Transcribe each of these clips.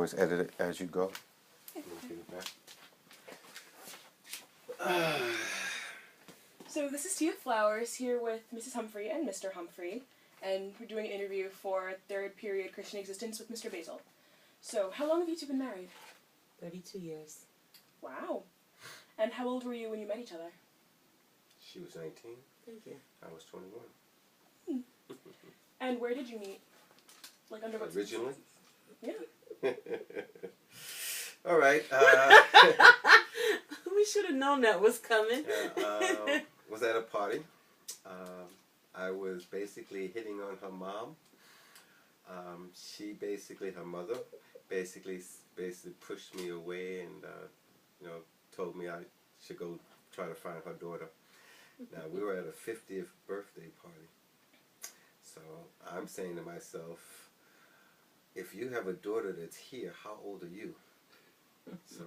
always edit it as you go. So this is Tea with Flowers here with Mrs. Humphrey and Mr. Humphrey, and we're doing an interview for Third Period Christian Existence with Mr. Basil. So, how long have you two been married? 32 years. Wow. And how old were you when you met each other? She was 19. Thank you. I was 21. And where did you meet? Like under what Originally? Yeah. All right. We should have known that was coming. Was at a party. I was basically hitting on her mom. Her mother, basically pushed me away and, told me I should go try to find her daughter. Now, we were at a 50th birthday party. So I'm saying to myself, if you have a daughter that's here, how old are you? So,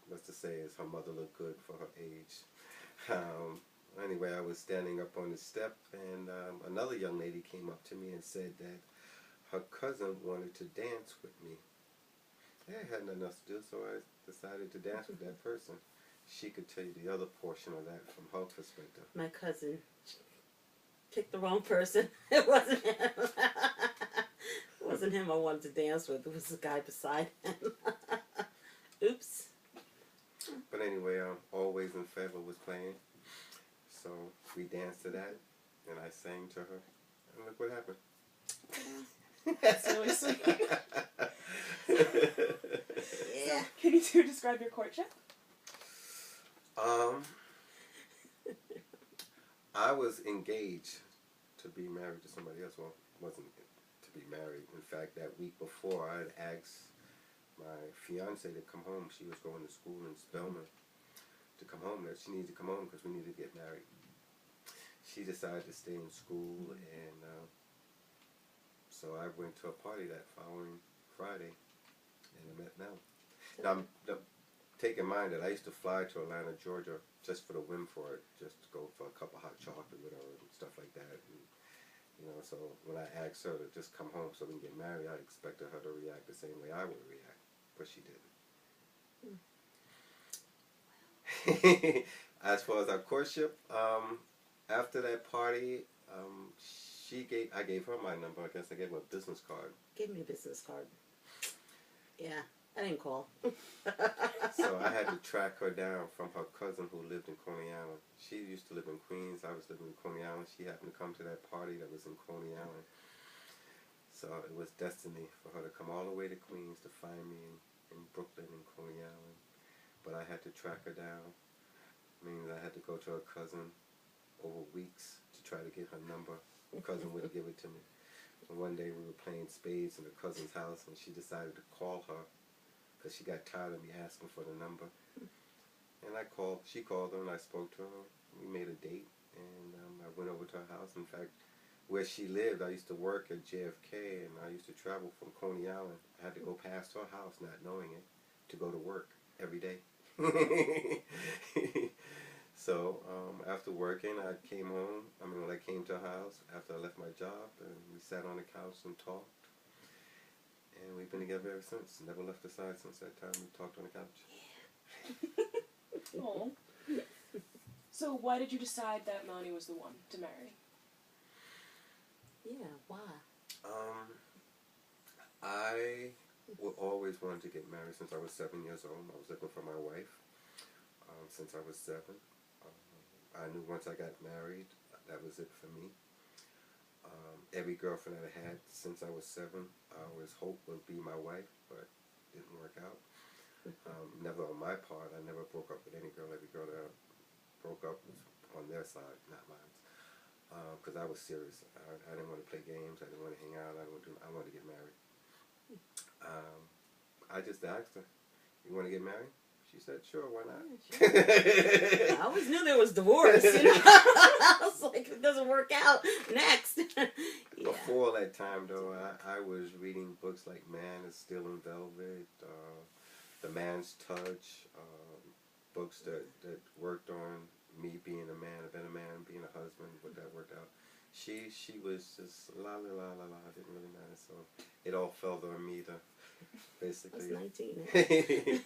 what's to say is her mother looked good for her age. Anyway, I was standing up on the step, and another young lady came up to me and said that her cousin wanted to dance with me. I had nothing else to do, so I decided to dance with that person. She could tell you the other portion of that from her perspective. My cousin picked the wrong person. It wasn't him. It wasn't him I wanted to dance with. It was the guy beside him. Oops. But anyway, Always in Favor was playing. So we danced to that, and I sang to her. And look what happened. That's really sweet. Yeah. Can you two describe your courtship? I was engaged to be married to somebody else. Well, wasn't to be married. In fact, that week before, I had asked my fiance to come home. She was going to school in Spelman. To come home, that she needed to come home because we needed to get married. She decided to stay in school, and so I went to a party that following Friday, and I met Mel. Now, take in mind that I used to fly to Atlanta, Georgia, just for the whim for it, just to go for a cup of hot chocolate, whatever, and stuff like that. And, so when I asked her to just come home so we can get married, I expected her to react the same way I would react, but she didn't. As far as our courtship, after that party, I gave her my number. I guess I gave her a business card. Give me a business card. Yeah, I didn't call. So I had to track her down from her cousin who lived in Coney Island. She used to live in Queens. I was living in Coney Island. She happened to come to that party that was in Coney Island. So it was destiny for her to come all the way to Queens to find me in Brooklyn and Coney Island. But I had to track her down. Means I had to go to her cousin over weeks to try to get her number. Her cousin wouldn't give it to me. And one day we were playing spades in her cousin's house, and she decided to call her because she got tired of me asking for the number. And she called her, and I spoke to her. We made a date, and I went over to her house. In fact, where she lived, I used to work at JFK, and I used to travel from Coney Island. I had to go past her house, not knowing it, to go to work every day. So after working, I came home. When I came to her house after I left my job, and we sat on the couch and talked. And we've been together ever since. Never left the side since that time we talked on the couch. Yeah. Oh. So why did you decide that Melanie was the one to marry? Yeah, why? I always wanted to get married since I was 7 years old. I was looking for my wife since I was 7. I knew once I got married, that was it for me. Every girlfriend that I had since I was 7, I always hoped would be my wife, but it didn't work out. Never on my part. I never broke up with any girl. Every girl that I broke up was on their side, not mine. Because I was serious. I didn't want to play games. I didn't want to hang out. I wanted to get married. I just asked her, "You want to get married?" She said, "Sure, why not?" Yeah, sure. I always knew there was divorce. I was like, if it doesn't work out, next. Yeah. Before that time, though, I was reading books like Man is Still in Velvet, The Man's Touch, books that worked on me being a man, being a husband, but that worked out. She was just la la la la la. It didn't really matter, so it all fell on me to basically. That's 19.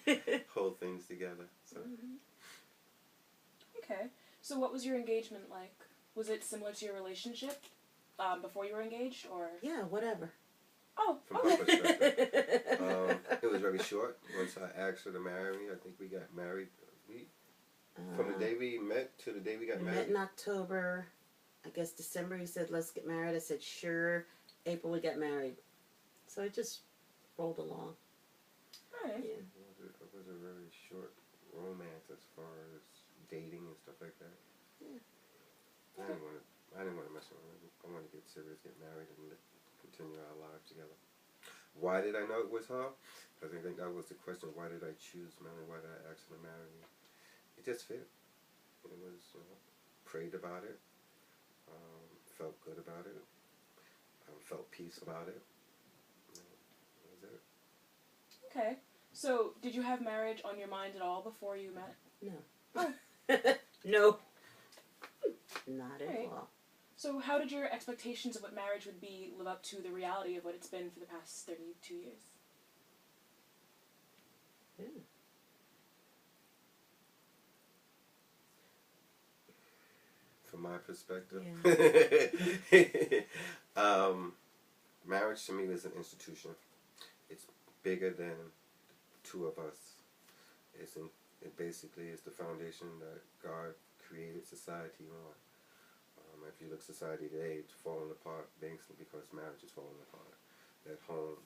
Hold things together. So. Mm-hmm. Okay. So what was your engagement like? Was it similar to your relationship before you were engaged, or? Yeah, whatever. Oh, From okay. her perspective, it was very short. Once I asked her to marry me, I think we got married. From the day we met to the day we got we married. met in October. I guess December he said, let's get married. I said, sure. April we got married. So it just rolled along. Alright. Yeah. It was a very short romance as far as dating and stuff like that. Yeah. I didn't want to mess around. I wanted to get serious, get married, and continue our lives together. Why did I know it was her? Because I think that was the question. Why did I choose Melanie? Why did I ask her to marry me? It just fit. It was, prayed about it, felt good about it, felt peace about it. That was it. Okay. So, did you have marriage on your mind at all before you met? No. Oh. No. Not at Right. all. So, how did your expectations of what marriage would be live up to the reality of what it's been for the past 32 years? Yeah. From my perspective, Yeah. marriage to me is an institution. It's bigger than two of us. It basically is the foundation that God created society on. If you look society today, it's falling apart basically because marriage is falling apart. That home,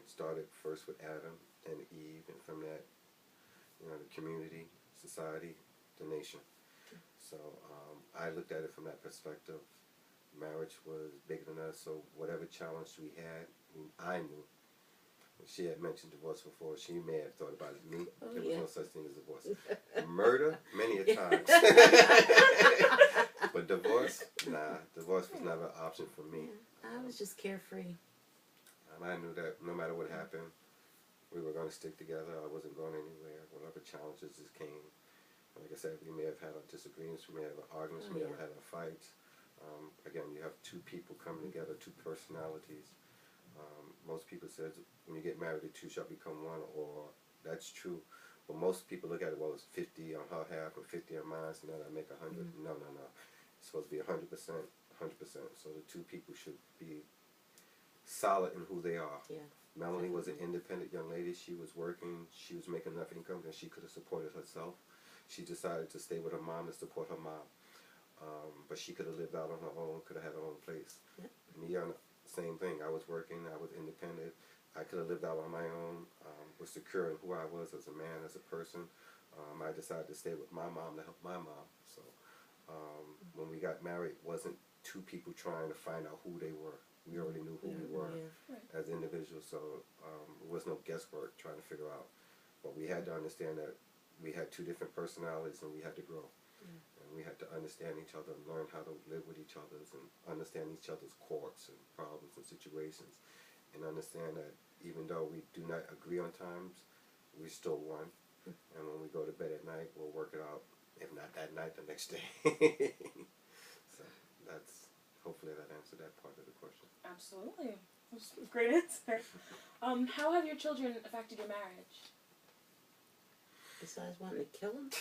started first with Adam and Eve, and from that, the community, society, the nation. So I looked at it from that perspective. Marriage was bigger than us, so whatever challenge we had, I knew. She had mentioned divorce before. She may have thought about it. Me, Oh, there was yeah. no such thing as divorce. Murder, many a time. But divorce, nah. Divorce was never an option for me. Yeah. I was just carefree. And I knew that no matter what happened, we were going to stick together. I wasn't going anywhere. Whatever challenges just came. Like I said, we may have had our disagreements, we may have our arguments, we may have had our fights. Again, you have two people coming together, two personalities. Most people said when you get married, the two shall become one, or that's true. But most people look at it, well, it's 50 on her half and 50 on mine, so now I make 100. No. It's supposed to be 100%, 100%. So the two people should be solid in who they are. Yeah. Melanie was an independent young lady. She was working. She was making enough income that she could have supported herself. She decided to stay with her mom and support her mom. But she could have lived out on her own, could have had her own place. Yeah. Me, same thing. I was working. I was independent. I could have lived out on my own, was secure in who I was as a man, as a person. I decided to stay with my mom to help my mom. So when we got married, it wasn't two people trying to find out who they were. We already knew who we were as individuals, so it was no guesswork trying to figure out. But we had to understand that we had two different personalities and we had to grow. And we had to understand each other and learn how to live with each other and understand each other's quirks and problems and situations. And understand that even though we do not agree on times, we're still one. And when we go to bed at night, we'll work it out. If not that night, the next day. So hopefully that answered that part of the question. Absolutely. That was a great answer. How have your children affected your marriage? Besides wanting to kill him?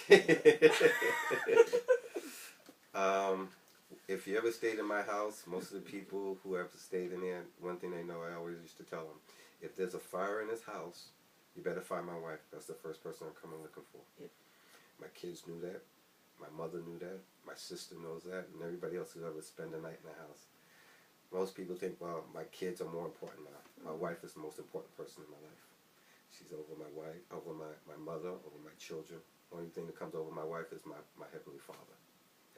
If you ever stayed in my house, most of the people who have stayed in there, one thing they know, I always used to tell them, if there's a fire in this house, you better find my wife. That's the first person I'm coming looking for. Yep. My kids knew that. My mother knew that. My sister knows that. And everybody else who ever spend the night in the house. Most people think, well, my kids are more important now. My wife is the most important person in my life. She's over my wife, over my mother, over my children. Only thing that comes over my wife is my Heavenly Father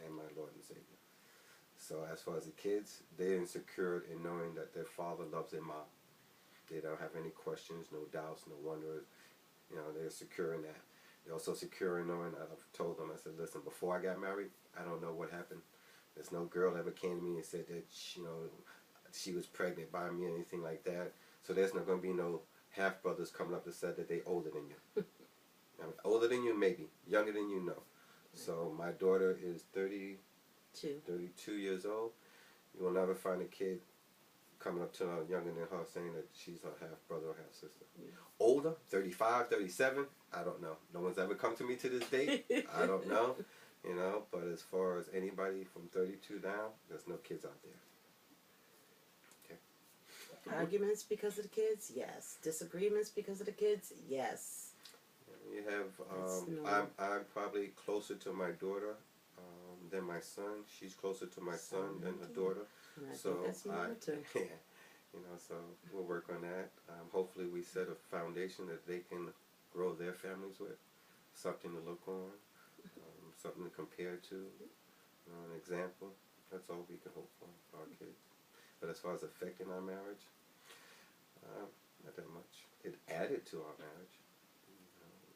and my Lord and Savior. So as far as the kids, they're insecure in knowing that their father loves their mom. They don't have any questions, no doubts, no wonders. They're secure in that. They're also secure in knowing, I've told them, I said, listen, before I got married, I don't know what happened. There's no girl ever came to me and said that, she was pregnant by me or anything like that. So there's not going to be no half-brothers coming up and said that they older than you. Older than you, maybe. Younger than you, no. So my daughter is 32 years old. You will never find a kid coming up to her younger than her saying that she's her half brother or half sister. Older, 35, 37, I don't know. No one's ever come to me to this date. I don't know. You know, but as far as anybody from 32 down, there's no kids out there. Arguments because of the kids? Yes. Disagreements because of the kids? Yes. You have, I'm probably closer to my daughter than my son. She's closer to my son than her daughter. And I So think that's normal too. yeah, you know, so we'll work on that. Hopefully we set a foundation that they can grow their families with, something to look on, something to compare to, an example. That's all we can hope for our kids. But as far as affecting our marriage, not that much. It added to our marriage.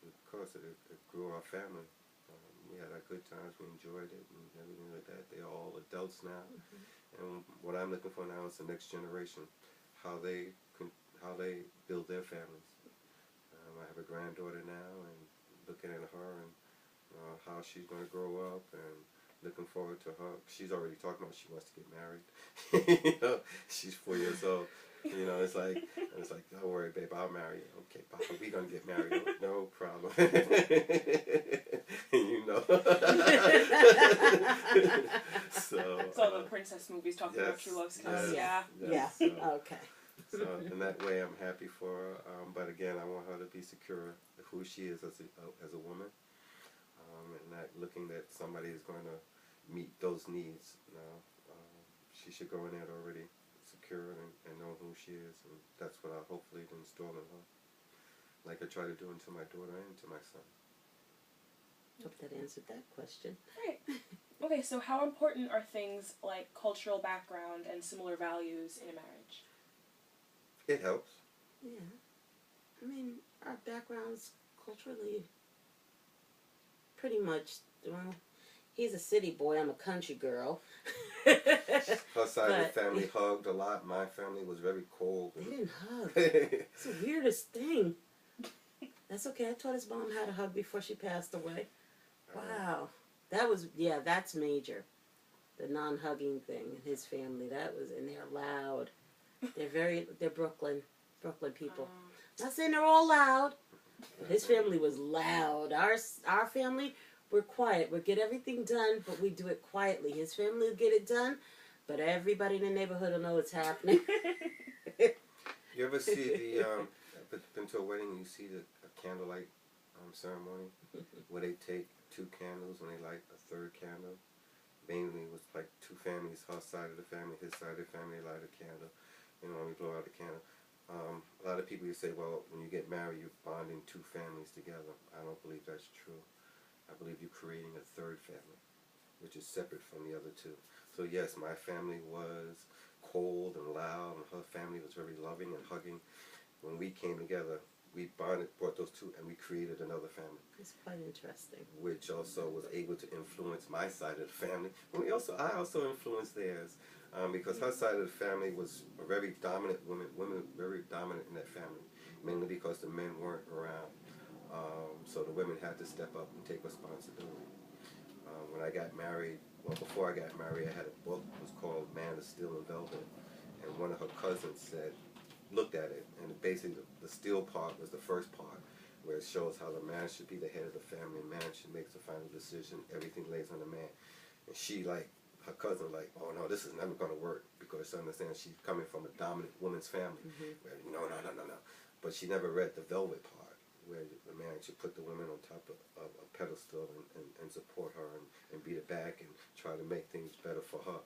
Of course, it grew our family. We had our good times. We enjoyed it and everything like that. They're all adults now. And what I'm looking for now is the next generation, how they build their families. I have a granddaughter now, and looking at her and how she's going to grow up, and looking forward to her. She's already talking about she wants to get married. You know, she's 4 years old. You know, it's like, don't worry, babe, I'll marry you. Okay, Papa, we gonna get married. No problem. You know. So. It's all the princess movies talking about true love stories. Yeah. Yes, Yeah. so, Okay. so in that way, I'm happy for her. But again, I want her to be secure of who she is as a woman, and not looking that somebody is going to meet those needs. No, she should go in there already secure and know who she is, and that's what I hopefully install in her, like I try to do into my daughter and to my son. Hope that answered that question. Right. Okay, so how important are things like cultural background and similar values in a marriage? It helps. Yeah. I mean, our backgrounds culturally pretty much, well, he's a city boy, I'm a country girl. Her side of the family hugged a lot. My family was very cold. They didn't hug. It's the weirdest thing. That's okay. I taught his mom how to hug before she passed away. Wow. That was, yeah, that's major. The non-hugging thing in his family. That was, and they're loud. They're Brooklyn people. Not saying they're all loud. But his family was loud. Our family, we're quiet. We get everything done, but we do it quietly. His family will get it done, but everybody in the neighborhood will know what's happening. You ever see been to a wedding and you see a candlelight ceremony where they take two candles and they light a third candle? Mainly it was like two families, her side of the family, his side of the family, light a candle. You know, we blow out a candle. A lot of people you say, well, when you get married, you're bonding two families together. I don't believe that's true. I believe you're creating a third family, which is separate from the other two. So yes, my family was cold and loud, and her family was very loving and hugging. When we came together, we bonded, brought those two, and we created another family. It's quite interesting. Which also was able to influence my side of the family. And I also influenced theirs. Because her side of the family was a very dominant women very dominant in that family, mainly because the men weren't around. So the women had to step up and take responsibility. When I got married, well, before I got married, I had a book that was called Man of Steel and Velvet, and one of her cousins looked at it, and basically the steel part was the first part, where it shows how the man should be the head of the family, man should make the final decision, everything lays on the man. And she, like, her cousin, like, oh no, this is never going to work, because she understands she's coming from a dominant woman's family. Where, no. But she never read the velvet part, where the man should put the woman on top of a pedestal and support her and beat it back and try to make things better for her.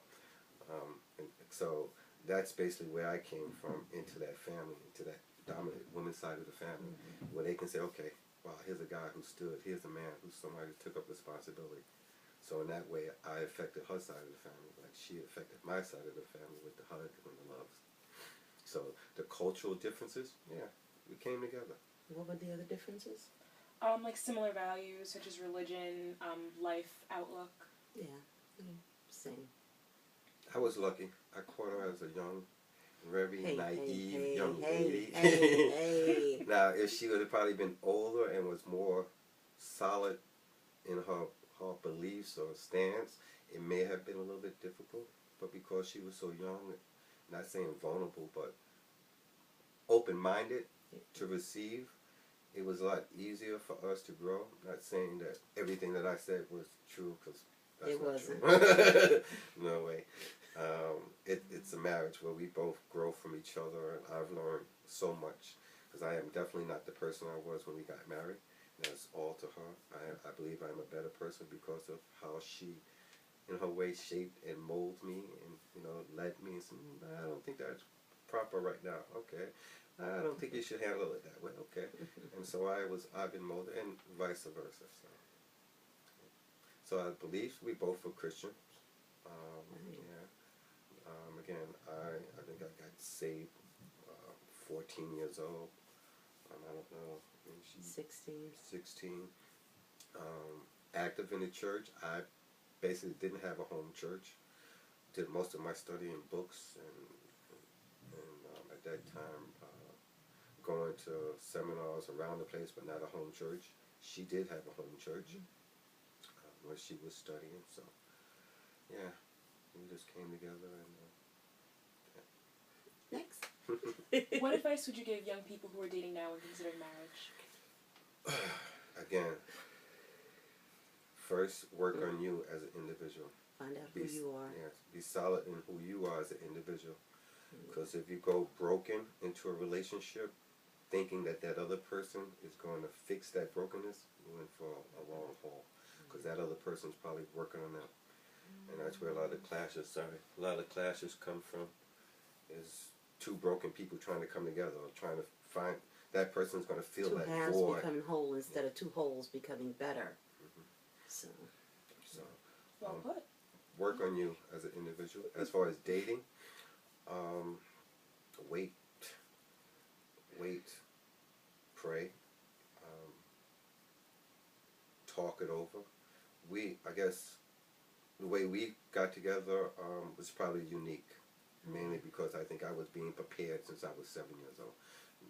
And so that's basically where I came from, into that family, into that dominant woman's side of the family, where they can say, okay, wow, here's a guy who stood, here's a man who's somebody who took up responsibility. So in that way, I affected her side of the family, like she affected my side of the family with the hugs and the loves. So the cultural differences, yeah, we came together. What were the other differences? Like similar values such as religion, life outlook. Yeah, same. I was lucky. I caught her as a young, very naive young Hey. lady. Now, if she would have probably been older and was more solid in her beliefs or stance, it may have been a little bit difficult. But because she was so young, not saying vulnerable, but open-minded to receive, it was a lot easier for us to grow. Not saying that everything that I said was true, because that's It not wasn't. true. No way. It's a marriage where we both grow from each other, and I've learned so much, because I am definitely not the person I was when we got married. That's all to her. I believe I'm a better person because of how she, in her way, shaped and molded me, and led me and said, I don't think that's proper right now. Okay. I don't think you should handle it that way. Okay. And so I've been molded, and vice versa. So I believe we both were Christians. Yeah. Again, I think I got saved 14 years old. I don't know. I mean, she's 16. Active in the church. I basically didn't have a home church. Did most of my study in books, and at that time going to seminars around the place, but not a home church. She did have a home church where she was studying. So yeah, we just came together and Next. What advice would you give young people who are dating now and considering marriage? again, first work on you as an individual. Find out who you are. Yes, be solid in who you are as an individual. Because if you go broken into a relationship, thinking that other person is going to fix that brokenness, you're in for a long haul. Because that other person's probably working on them. And that's where a lot of clashes come from, is two broken people trying to come together, or trying to find that person's going to fill Two that halves void. becoming whole instead of two wholes becoming better. So Well put. Work on you as an individual. As far as dating, wait, pray, talk it over. I guess the way we got together was probably unique, mainly because I think I was being prepared since I was 7 years old.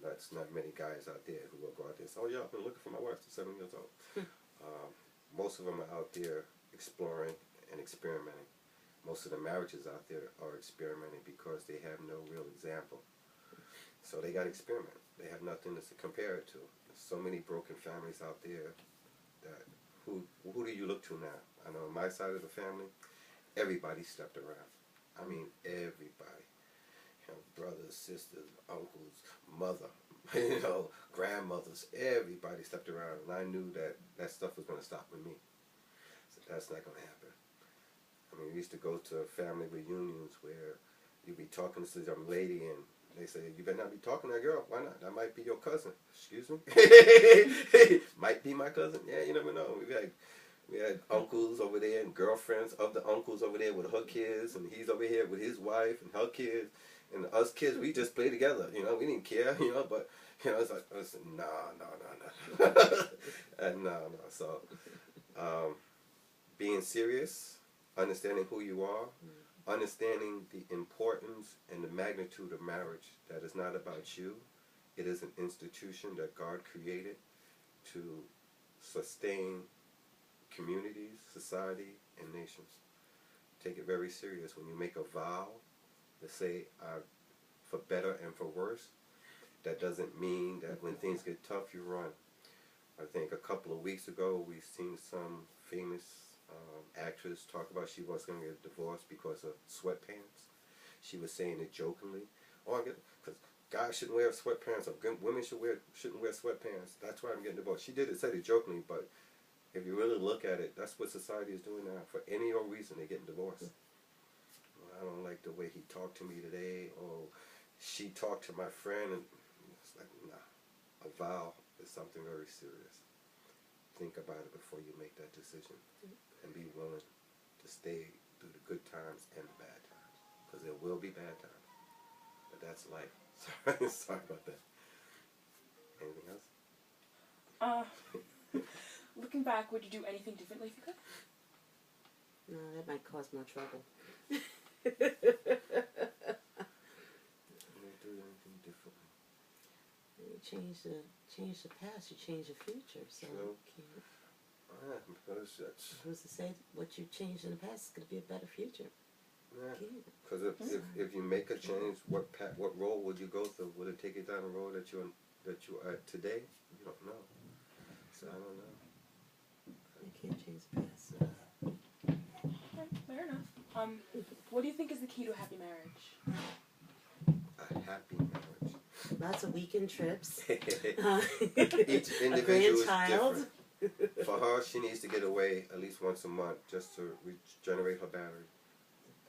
That's not many guys out there who will go out there and say, oh yeah, I've been looking for my wife since 7 years old. Most of them are out there exploring and experimenting. Most of the marriages out there are experimenting because they have no real example. So they got to experiment. They have nothing to compare it to. There's so many broken families out there that who do you look to now? I know on my side of the family, everybody stepped around. I mean, everybody. Brothers, sisters, uncles, mother, grandmothers, everybody stepped around. And I knew that stuff was going to stop with me. So that's not going to happen. I mean, we used to go to family reunions where you'd be talking to some young lady and they say, you better not be talking to that girl. Why not? That might be your cousin. Excuse me? Might be my cousin. Yeah, you never know. We had uncles over there and girlfriends of the uncles over there with her kids, and he's over here with his wife and her kids. And us kids, we just play together. We didn't care, but, it's like, no. And no. So, being serious, understanding who you are, understanding the importance and the magnitude of marriage, that is not about you. It is an institution that God created to sustain communities, society, and nations. Take it very serious. When you make a vow to say, for better and for worse, that doesn't mean that when things get tough, you run. I think a couple of weeks ago, we've seen some famous actress talk about she was going to get divorced because of sweatpants. She was saying it jokingly. Because guys shouldn't wear sweatpants, or women shouldn't wear sweatpants. That's why I'm getting divorced. She said it jokingly, but if you really look at it, that's what society is doing now. For any old reason, they're getting divorced. Well, I don't like the way he talked to me today, or she talked to my friend, and it's like, nah. A vow is something very serious. Think about it before you make that decision, and be willing to stay through the good times and the bad times, because there will be bad times, but that's life. Sorry about that. Anything else? Looking back, would you do anything differently if you could? no, that might cause more trouble. I don't do anything differently. You change the past, you change the future. So True. can't. Because that's Who's to say what you changed in the past is going to be a better future? Yeah. Can't. Because if you make a change, what role would you go through? Would it take you down the road that you are at today? You don't know. So I don't know. You can't change the past. Okay, fair enough. What do you think is the key to a happy marriage? A happy marriage. Lots of weekend trips. Each A individual is grandchild. different. For her, she needs to get away at least once a month just to regenerate her battery.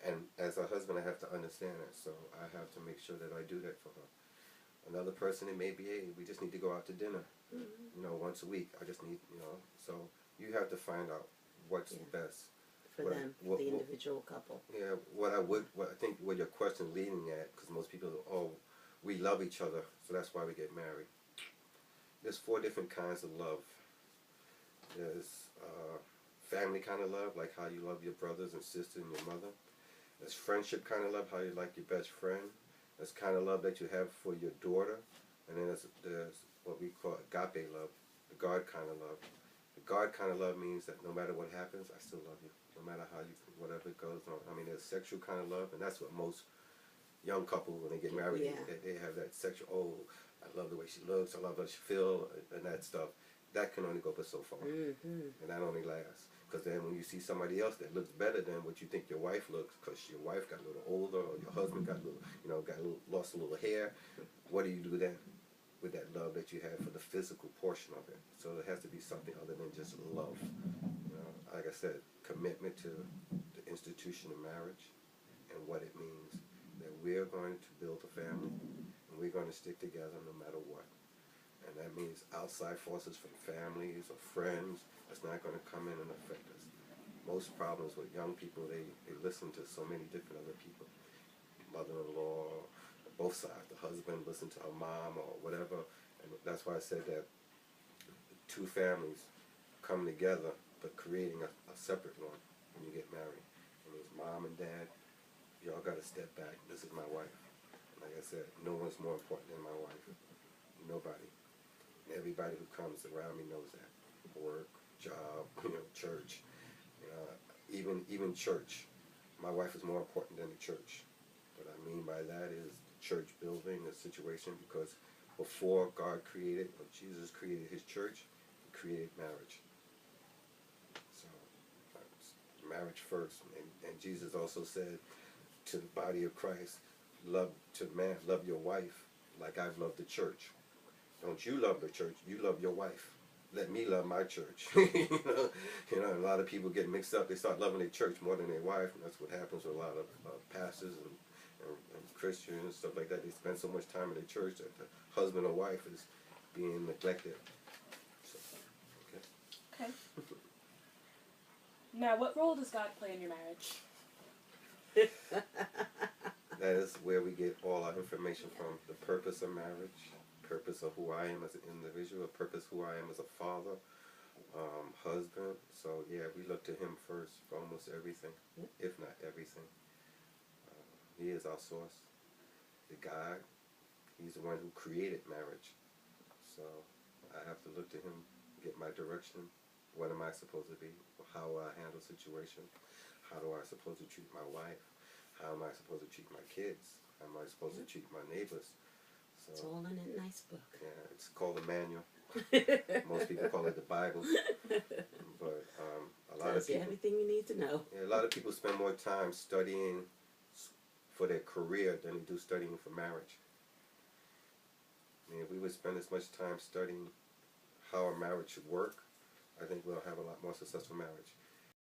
And as a husband, I have to understand that, so I have to make sure that I do that for her. Another person, it may be, hey, we just need to go out to dinner, once a week. I just need, so you have to find out what's best. For them, the individual couple. Yeah, what I think what your question leading at, because most people, we love each other, so that's why we get married. There's 4 different kinds of love. There's family kind of love, like how you love your brothers and sisters and your mother. There's friendship kind of love, how you like your best friend. There's kind of love that you have for your daughter. And then there's what we call agape love, the God kind of love. The God kind of love means that no matter what happens, I still love you. No matter how whatever goes on. I mean, there's sexual kind of love, and that's what most young couples, when they get married, they have that sexual, I love the way she looks, I love how she feels, and that stuff. That can only go but so far. And that only lasts. Because then when you see somebody else that looks better than what you think your wife looks, because your wife got a little older, or your husband got a little, lost a little hair, what do you do then with that love that you have for the physical portion of it? So it has to be something other than just love. Like I said, commitment to the institution of marriage and what it means. That we're going to build a family, and we're going to stick together no matter what. And that means outside forces from families or friends that's not going to come in and affect us. Most problems with young people, they listen to so many different other people. Mother-in-law, both sides. The husband listen to her mom or whatever. And that's why I said that 2 families come together but creating a separate one when you get married. And it's mom and dad, y'all got to step back. This is my wife. And like I said, no one's more important than my wife. Nobody. Everybody who comes around me knows that. Work, job, church. Even church. My wife is more important than the church. What I mean by that is the church building, the situation, because before God created, or Jesus created his church, he created marriage. So, marriage first. And Jesus also said to the body of Christ, love your wife like I've loved the church. Don't you love the church, you love your wife. Let me love my church. A lot of people get mixed up. They start loving their church more than their wife, and that's what happens with a lot of pastors and Christians and stuff like that. They spend so much time in their church that the husband or wife is being neglected. So, okay. Now, what role does God play in your marriage? That is where we get all our information from. The purpose of marriage, purpose of who I am as an individual, purpose who I am as a father, husband. So yeah, we look to him first for almost everything, if not everything. He is our source, the God. He's the one who created marriage. So I have to look to him, get my direction. What am I supposed to be? How will I handle situations? How do I supposed to treat my wife? How am I supposed to treat my kids? How am I supposed to treat my neighbors? So, it's all in a nice book. Yeah, it's called a manual. Most people call it the Bible. But a lot of people, everything you need to know. Yeah, a lot of people spend more time studying for their career than they do studying for marriage. I mean, if we would spend as much time studying how a marriage should work, I think we'll have a lot more successful marriage.